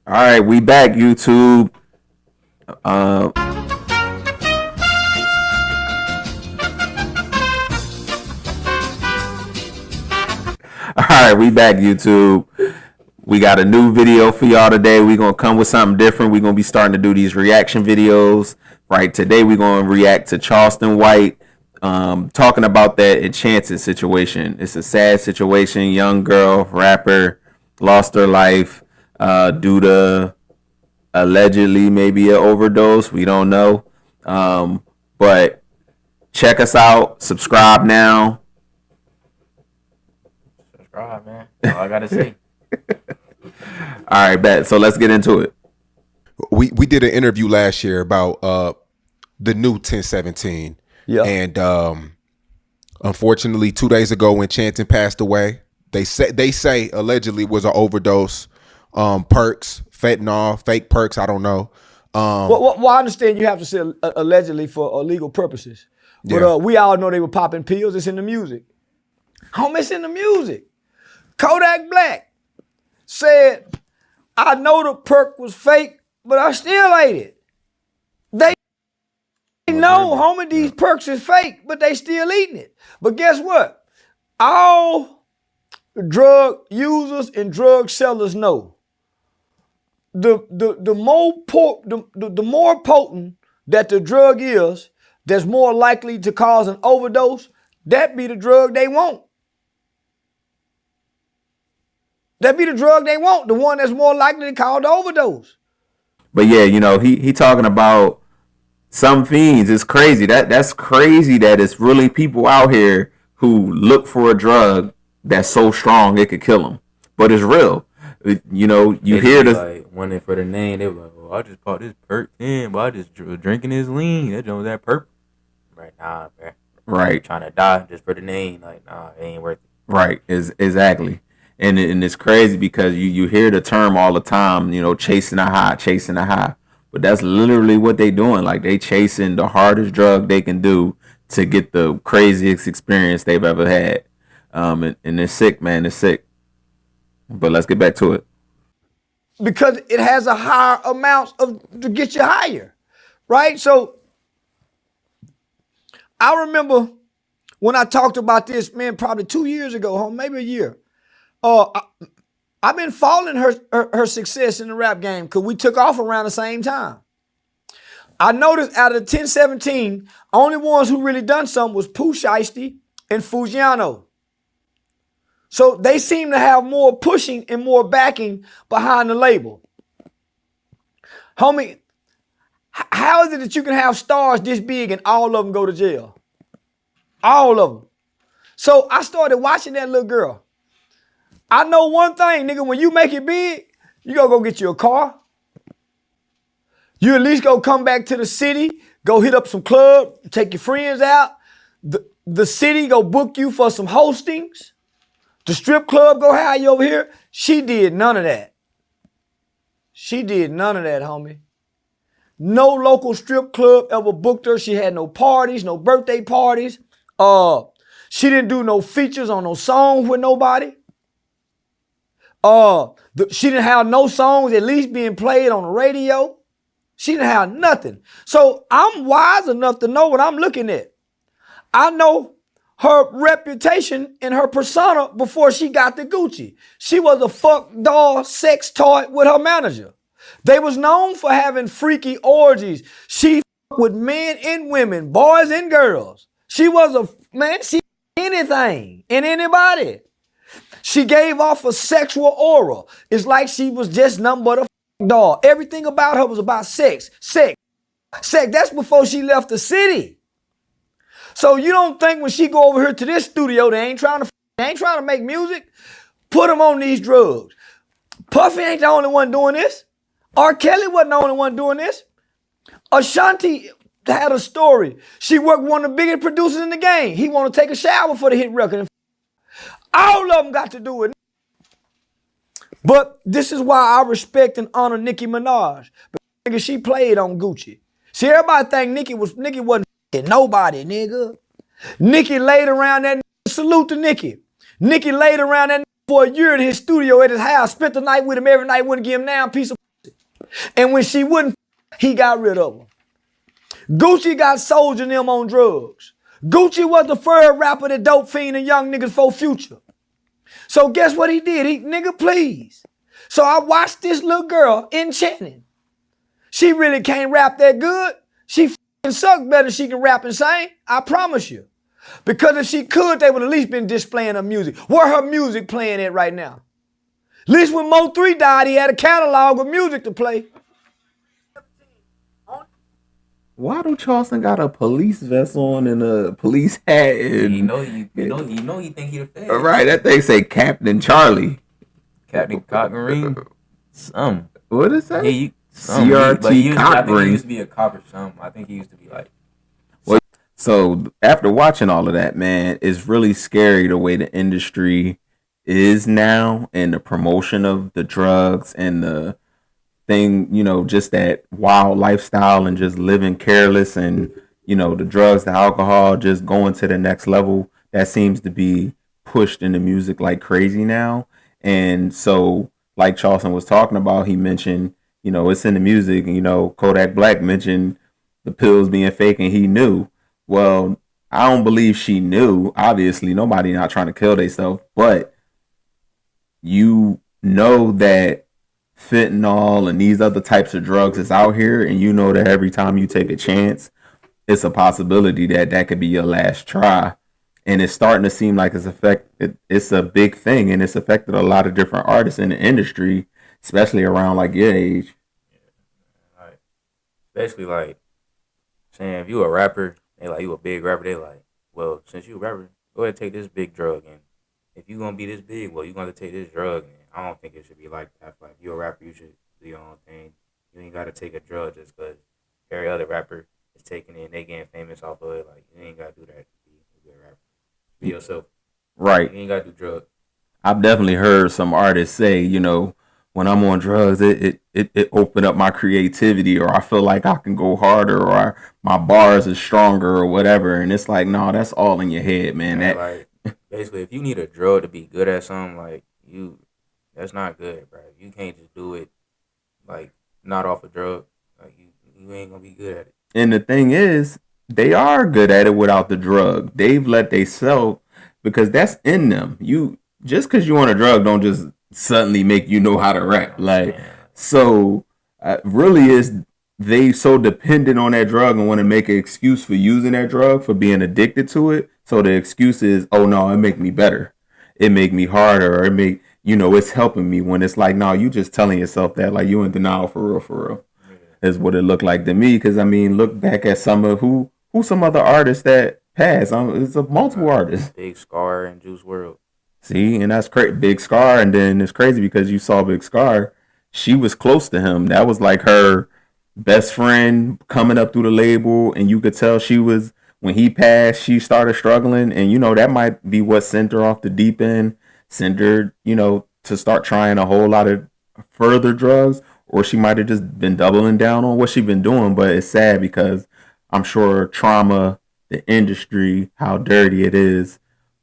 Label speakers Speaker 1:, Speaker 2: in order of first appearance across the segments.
Speaker 1: All right, we back, YouTube. All right, we back, YouTube. We got a new video for y'all today. We're going to come with something different. We're going to be starting to do these reaction videos. Right, today we're going to react to Charleston White talking about that Enchanted situation. It's a sad situation. Young girl, rapper, lost her life due to allegedly maybe an overdose. We don't know. But check us out. Subscribe now.
Speaker 2: Subscribe, man. All I gotta say.
Speaker 1: All right, bet. So let's get into it.
Speaker 3: We did an interview last year about the new 1017.
Speaker 4: Yeah.
Speaker 3: And unfortunately, 2 days ago, Enchanting passed away. They say allegedly was an overdose. Perks, fentanyl, fake perks. I don't know.
Speaker 4: Well, I understand you have to say allegedly for illegal purposes, but
Speaker 3: Yeah.
Speaker 4: we all know they were popping pills. It's in the music. Homie, it's in the music. Kodak Black said, "I know the perk was fake, but I still ate it." They know, homie, these perks is fake, but they still eating it. But guess what? All drug users and drug sellers know the more potent that the drug is, that's more likely to cause an overdose. That be the drug they want. That be the drug they want, the one that's more likely to cause the overdose.
Speaker 1: But yeah, you know, he talking about some fiends. It's crazy. That's crazy that it's really people out here who look for a drug that's so strong it could kill them. But it's real. You know, you hear this.
Speaker 2: Like, wanting for the name, they were like, "Oh, I just bought this perk in, but I just drinking this lean. That joint was that perk." Right, nah, man.
Speaker 1: Right.
Speaker 2: Trying to die just for the name. Like, nah, it ain't worth it.
Speaker 1: Right. Exactly. And it's crazy because you hear the term all the time, you know, chasing a high, chasing a high. But that's literally what they doing. Like, they chasing the hardest drug they can do to get the craziest experience they've ever had. And it's sick, man. It's sick. But let's get back to it.
Speaker 4: Because it has a higher amount to get you higher, right? So I remember when I talked about this, man, probably 2 years ago, maybe a year. I've been following her success in the rap game because we took off around the same time. I noticed out of the 1017, only ones who really done something was Pooh Shiesty and Fujiano. So they seem to have more pushing and more backing behind the label. Homie, how is it that you can have stars this big and all of them go to jail? All of them. So I started watching that little girl. I know one thing, nigga, when you make it big, you gonna go get you a car. You at least go come back to the city, go hit up some club, take your friends out. The city go book you for some hostings. The strip club go hire you over here. She did none of that. She did none of that, homie. No local strip club ever booked her. She had no parties, no birthday parties. She didn't do no features on no songs with nobody. She didn't have no songs at least being played on the radio. She didn't have nothing. So I'm wise enough to know what I'm looking at. I know her reputation and her persona before she got the Gucci. She was a fuck doll sex toy with her manager. They was known for having freaky orgies. She with men and women, boys and girls. She was she anything and anybody. She gave off a sexual aura. It's like she was just nothing but a doll. Everything about her was about sex. That's before she left the city. So you don't think when she go over here to this studio, they ain't trying to make music? Put them on these drugs. Puffy ain't the only one doing this. R. Kelly wasn't the only one doing this. Ashanti had a story. She worked with one of the biggest producers in the game. He want to take a shower for the hit record. All of them got to do it. But this is why I respect and honor Nicki Minaj. Because she played on Gucci. See, everybody think Nicki wasn't nobody, nigga. Nicki laid around that nigga. Salute to Nicki. Nicki laid around that nigga for a year in his studio at his house. Spent the night with him every night. Wouldn't give him now a piece of And when she wouldn't, he got rid of her. Gucci got Soulja and them on drugs. Gucci was the first rapper that dope fiend and young niggas for Future. So guess what he did? Nigga, please. So I watched this little girl, Enchanting. She really can't rap that good. She f***ing suck better than she can rap and sing. I promise you. Because if she could, they would at least been displaying her music. Where her music playing at right now? At least when Mo 3 died, he had a catalog of music to play.
Speaker 1: Why do Charleston got a police vest on and a police hat? And,
Speaker 2: You know he think he the fed.
Speaker 1: right, that thing say Captain Charlie.
Speaker 2: Captain Cotton Ring. Some.
Speaker 1: What is that?
Speaker 2: Yeah,
Speaker 1: CRT
Speaker 2: I think he
Speaker 1: Cockring.
Speaker 2: used to be a cop or something. I think he used to be like.
Speaker 1: So after watching all of that, man, it's really scary the way the industry is now and the promotion of the drugs and the thing, just that wild lifestyle and just living careless and, the drugs, the alcohol, just going to the next level. That seems to be pushed into music like crazy now. And so, like Charleston was talking about, he mentioned, it's in the music. Kodak Black mentioned the pills being fake and he knew. Well, I don't believe she knew. Obviously, nobody not trying to kill themselves, but you know that fentanyl and these other types of drugs is out here, and you know that every time you take a chance, it's a possibility that that could be your last try. And it's starting to seem like it's a big thing, and it's affected a lot of different artists in the industry, especially around like your age.
Speaker 2: Like, basically, like saying if you a rapper, they like you a big rapper. They like, well, since you a rapper, go ahead and take this big drug, and if you gonna be this big, well, you gonna take this drug. And I don't think it should be like that. Like, if you a rapper, you should do your own thing. You ain't gotta take a drug just because every other rapper is taking it and they getting famous off of it. Like, you ain't gotta do that to be a good rapper. Be yourself.
Speaker 1: Right.
Speaker 2: You ain't gotta do drugs.
Speaker 1: I've definitely heard some artists say, when I'm on drugs, it opened up my creativity, or I feel like I can go harder, or my bars is stronger, or whatever. And it's like, no, that's all in your head, man.
Speaker 2: Yeah,
Speaker 1: That
Speaker 2: like, basically, if you need a drug to be good at something, like, that's not good, bro. You can't just do it, like, not off a drug. Like, you ain't gonna be good at it.
Speaker 1: And the thing is, they are good at it without the drug. They've let they sell because that's in them. You just because you on a drug don't just suddenly make you know how to rap. Like, so really is they so dependent on that drug and want to make an excuse for using that drug, for being addicted to it. So the excuse is, oh no, it make me better, it make me harder, or it make it's helping me. When it's like, no, you just telling yourself that, like, you in denial for real. Is what it looked like to me. Because I mean, look back at some of who some other artists that passed. It's a multiple artists.
Speaker 2: Big Scar and Juice WRLD.
Speaker 1: See, and that's crazy. Big Scar, and then it's crazy because you saw Big Scar. She was close to him. That was like her best friend coming up through the label, and you could tell she was, when he passed, she started struggling, and that might be what sent her off the deep end, sent her, to start trying a whole lot of further drugs, or she might have just been doubling down on what she's been doing. But it's sad because I'm sure trauma, the industry, how dirty it is,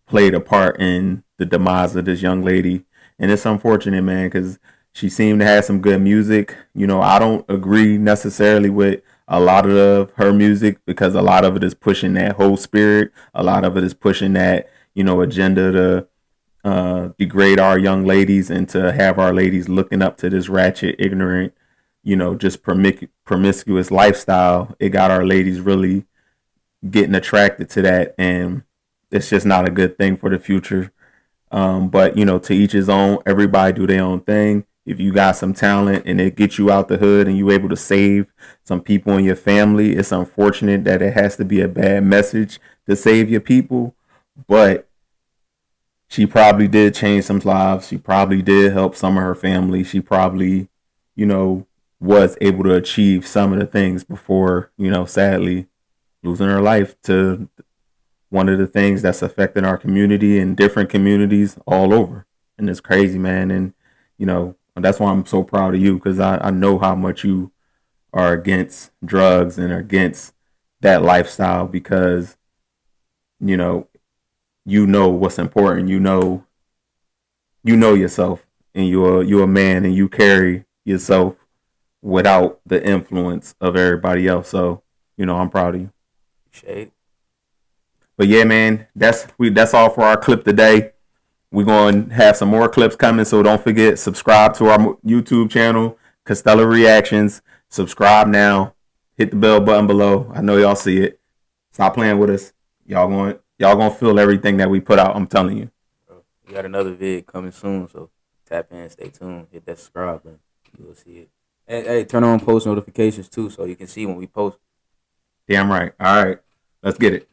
Speaker 1: played a part in the demise of this young lady. And it's unfortunate, man, because she seemed to have some good music. I don't agree necessarily with a lot of her music because a lot of it is pushing that whole spirit. A lot of it is pushing that, agenda to degrade our young ladies and to have our ladies looking up to this ratchet, ignorant, just promiscuous lifestyle. It got our ladies really getting attracted to that, and it's just not a good thing for the future. But to each his own. Everybody do their own thing. If you got some talent and it gets you out the hood and you able to save some people in your family, it's unfortunate that it has to be a bad message to save your people. But she probably did change some lives. She probably did help some of her family. She probably, was able to achieve some of the things before, sadly, losing her life to one of the things that's affecting our community and different communities all over. And it's crazy, man. And, that's why I'm so proud of you, because I know how much you are against drugs and against that lifestyle, because, you know what's important. You know yourself, and you're a man, and you carry yourself without the influence of everybody else. So, I'm proud of you.
Speaker 2: Shade.
Speaker 1: But yeah, man, that's all for our clip today. We're going to have some more clips coming, so don't forget, subscribe to our YouTube channel, Costello Reactions. Subscribe now. Hit the bell button below. I know y'all see it. Stop playing with us. Y'all going to feel everything that we put out, I'm telling you.
Speaker 2: We got another vid coming soon, so tap in, stay tuned, hit that subscribe button. You'll see it. And hey, turn on post notifications too, so you can see when we post.
Speaker 1: Damn right. All right. Let's get it.